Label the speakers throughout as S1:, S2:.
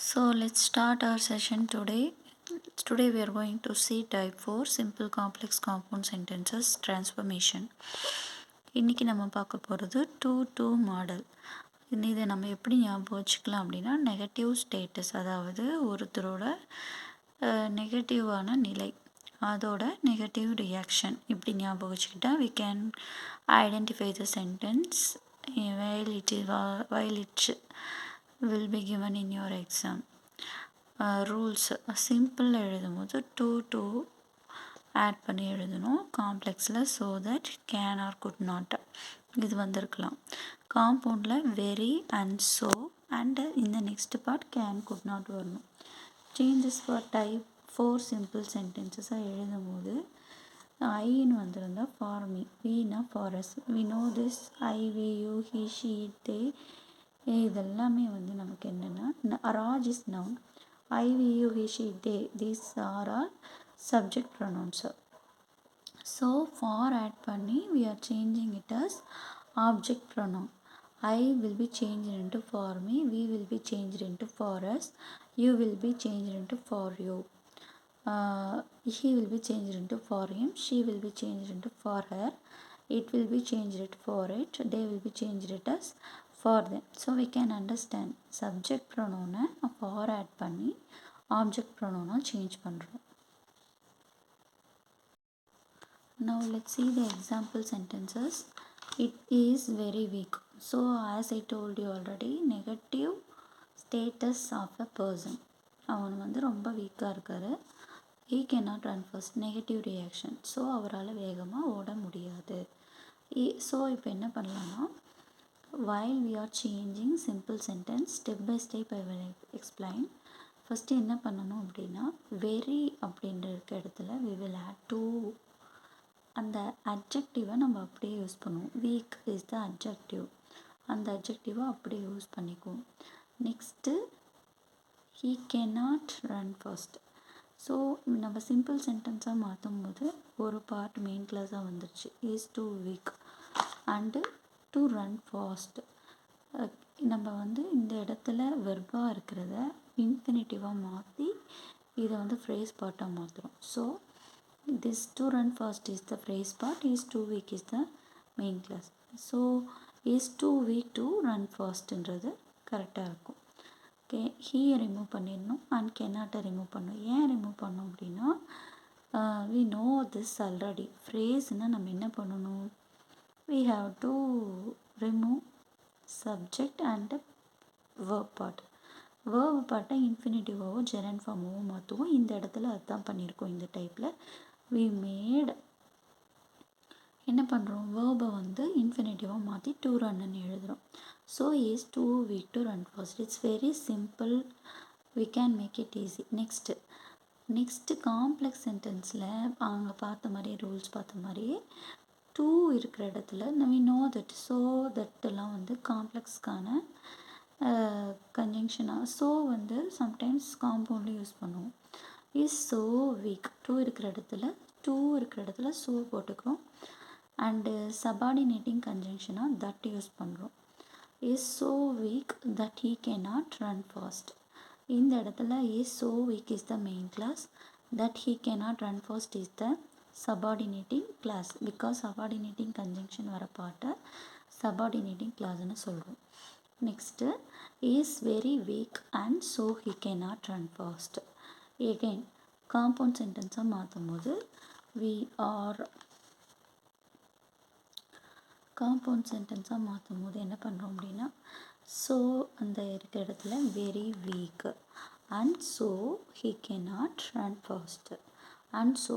S1: So let's start our session today. Today we are going to see type 4 simple complex compound sentences transformation. இன்னைக்கு நம்ம பார்க்க போகிறது 2-2 model. இதை நம்ம எப்படி ஞாபகம் வச்சுக்கலாம் அப்படின்னா நெகட்டிவ் ஸ்டேட்டஸ், அதாவது ஒருத்தரோட நெகட்டிவான நிலை, அதோட நெகட்டிவ் ரியாக்ஷன் இப்படி ஞாபகம் வச்சுக்கிட்டா we can identify the sentence while it will be given in your exam. Rules simple எழுதும்போது 2 ஆட் பண்ணி எழுதணும் காம்ப்ளெக்ஸில். So that can or could not இது வந்திருக்கலாம். காம்பவுண்டில் வெரி அண்ட் ஸோ அண்டு இந்த next part can could not வரணும். Changes for type 4 simple சென்டென்சஸாக எழுதும்போது ஐன்னு வந்திருந்தால் ஃபார் மீ, வீனா for us, we know this, I, we, you, he, she, they, இதெல்லாமே வந்து நமக்கு என்னென்னா Raj is noun, I, we, you, he, she, they, these are all subject pronouns. So for add பண்ணி we are changing it as object pronoun. I will be changed into for me, we will be changed into for us, you will be changed into for you, he will be changed into for him, she will be changed into for her, it will be changed into for it, they will be changed it as for them. So we can understand subject pronoun for add பண்ணி object pronoun change பண்ணுறோம். Now let's see the example sentences. It is very weak. So as I told you already, negative status of a person, அவன் வந்து ரொம்ப வீக்காக இருக்காரு. he cannot run fast, negative reaction. So அவரால் வேகமாக ஓட முடியாது. ஸோ இப்போ என்ன பண்ணலான்னா while we are changing simple sentence, step by step I will explain. First என்ன பண்ணணும் அப்படின்னா வெரி அப்படின்ற இடத்துல we will add to, அந்த அட்ஜெக்டிவை நம்ம அப்படியே யூஸ் பண்ணுவோம். வீக் இஸ் த அட்ஜெக்டிவ், அந்த அட்ஜெக்டிவை அப்படியே யூஸ் பண்ணிக்குவோம். Next he cannot run fast. So நம்ம சிம்பிள் சென்டென்ஸாக மாற்றும் போது ஒரு பார்ட் மெயின் கிளாஸாக வந்துருச்சு, is too weak and to run fast. நம்ம வந்து இந்த இடத்துல வெர்பாக இருக்கிறத இன்ஃபினிட்டிவாக மாற்றி இதை வந்து ஃப்ரேஸ் பார்ட்டாக மாற்றுறோம். So this to run fast is the phrase part, is too weak is the main clause. So is too weak to run ஃபாஸ்ட்ன்றது கரெக்டாக இருக்கும். ஓகே, ஹீயை ரிமூவ் பண்ணிடணும் அண்ட் கெனாட்டை ரிமூவ் பண்ணணும். ஏன் ரிமூவ் பண்ணோம் அப்படின்னா வி நோ திஸ் ஆல்ரெடி. ஃப்ரேஸ்னால் நம்ம என்ன பண்ணணும், we have to remove subject and verb part. verb பார்ட்டை இன்ஃபினிட்டிவாவோ ஜெரண்ட் ஃபார்மாவோ மாற்றுவோம். இந்த இடத்துல அதுதான் பண்ணியிருக்கோம். இந்த டைப்பில் we made என்ன பண்ணுறோம், வேர்பை வந்து இன்ஃபினிட்டிவாக மாற்றி டு ரன்னு எழுதுகிறோம். So is too weak to run fast. It's very simple, we can make it easy. Next complex சென்டென்ஸில் அங்கே பார்த்த மாதிரி ரூல்ஸ் பார்த்த மாதிரியே டூ இருக்கிற இடத்துல we know that, ஸோ தட்டெல்லாம் வந்து காம்ப்ளெக்ஸ்க்கான கன்ஜங்ஷனாக. ஸோ வந்து சம்டைம்ஸ் காம்பவுண்டில் யூஸ் பண்ணுவோம். இஸ் ஸோ வீக், டூ இருக்கிற இடத்துல ஸோ போட்டுக்கிறோம். அண்டு சபார்டினேட்டிங் கன்ஜங்ஷனாக தட் யூஸ் பண்ணுறோம். Is so week that he cannot run fast. இந்த இடத்துல is so week is the main class, that he cannot run fast is the subordinating class, because subordinating conjunction வர பாட்டை subordinating classன்னு சொல்கிறோம். Next is very weak and so he cannot run fast. again compound சென்டென்ஸாக மாற்றும் போது we are compound சென்டென்ஸாக மாற்றும் போது என்ன பண்ணுறோம் அப்படின்னா ஸோ அந்த இருக்க இடத்துல very weak and so he cannot run fast. And so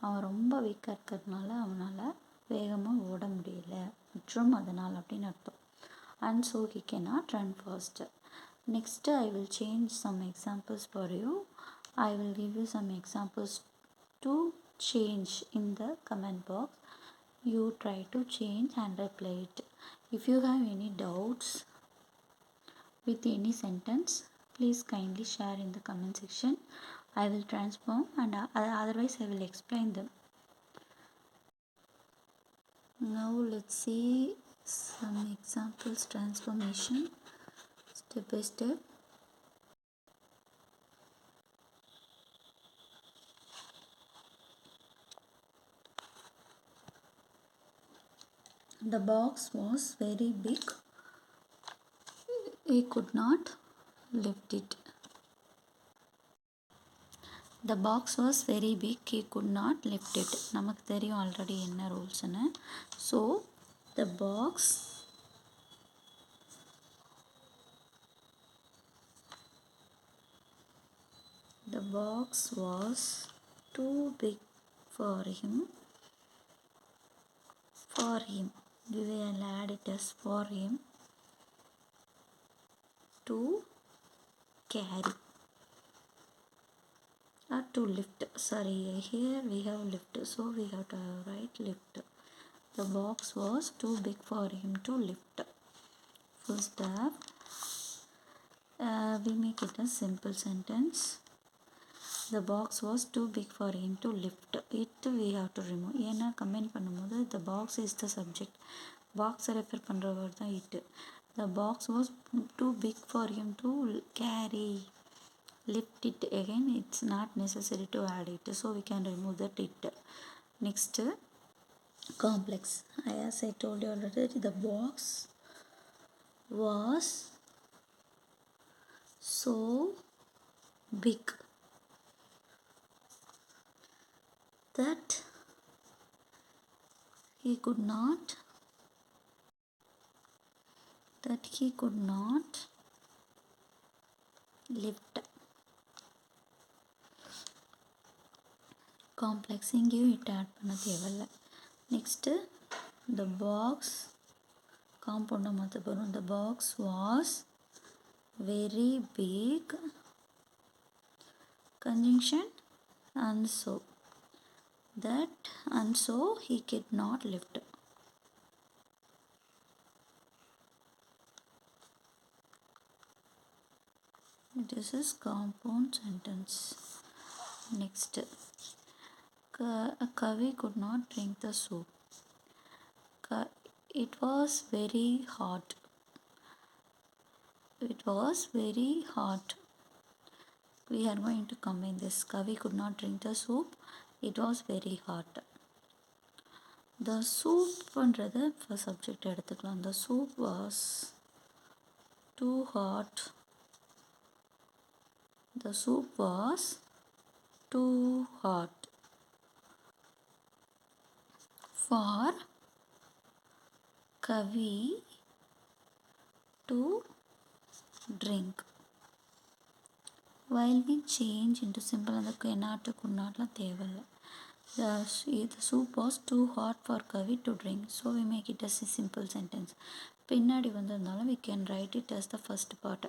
S1: அவன் ரொம்ப வீக்காக இருக்கிறதுனால அவனால் வேகமாக ஓட முடியல மற்றும் அதனால் அப்படின்னு அர்த்தம். And so he cannot run fast. Next I will change some examples for you. I will give you some examples to change in the comment box. You try to change and reply it. If you have any doubts with any sentence, please kindly share in the comment section. I will transform and otherwise I will explain them. Now let's see some examples transformation step by step. The box was very big. He could not lift it. The box was very big. He could not lift it. நமக்கு தெரியும் already என்ன ரூல்ஸ்னு. So the box was too big for him. We will add it as for him to carry or to lift. Sorry, here we have lift, so we have to write lift. The box was too big for him to lift. First step, we make it a simple sentence. The box was too big for him to lift. It we have to remove. ஏன்னா comment பண்ணும்போது the box is the subject. பாக்ஸை refer பண்ணுற word தான் it. The box was too big for him to carry. Lift it. Again, it's not necessary to add it. So we can remove that it. Next, complex. As I told you already, the box was so big that he could not lift. Complex இங்கேயும் it add பண்ண தேவையில்லை. Next, the box compound மாற்ற போகிறோம். The box was very big. Conjunction and so. That and so he could not lift. This is compound sentence. Next, Kavi could not drink the soup. It was very hot. We are going to combine this. Kavi could not drink the soup. It was very hot. The soup பண்றது for subject எடுத்துக்கலாம். The soup was too hot. The soup was too hot for Kavi to drink. While we change into simple and the cannot could not தேவையில்லை. The soup was too hot for Kavi to drink. So we make it as a simple sentence. பின்னாடி வந்ததுனால we can write it as the first part.